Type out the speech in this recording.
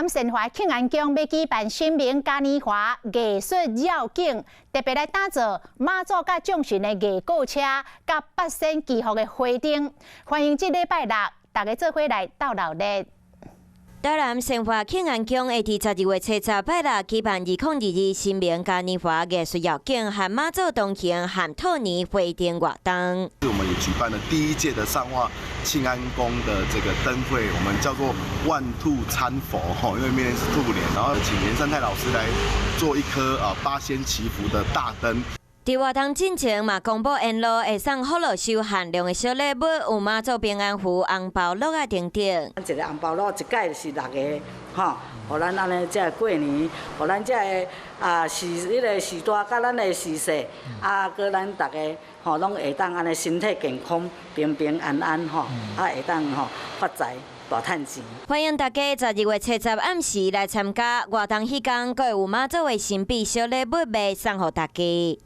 南神华庆安宫要举办新明嘉年华艺术绕境，特别来打造妈祖甲众神的艺购车，甲八仙祈福的花灯。欢迎这礼拜六，大家做伙来斗热闹。台南神华庆安宫会伫12月7日拜六举办2022新明嘉年华艺术绕境和妈祖同行和兔年花灯活动。我们也举办了第1届的上化庆安宫的这个灯会，我们叫做万兔参佛因为明年是兔年，然后请连胜泰老师来做一颗八仙祈福的大灯。伫活动进前嘛，公布沿路会送福禄寿限量的小礼物，有妈祖平安符、红包乐啊等等。一个红包乐一届是6个，互咱安尼才过年，互咱才会迄个时大甲咱的时势，搁咱大家拢会当安尼身体健康、平平安安会当发财。大趁钱！欢迎大家12月7日暗时来参加活动，迄天，阁会有妈祖的神秘小礼物卖送予大家。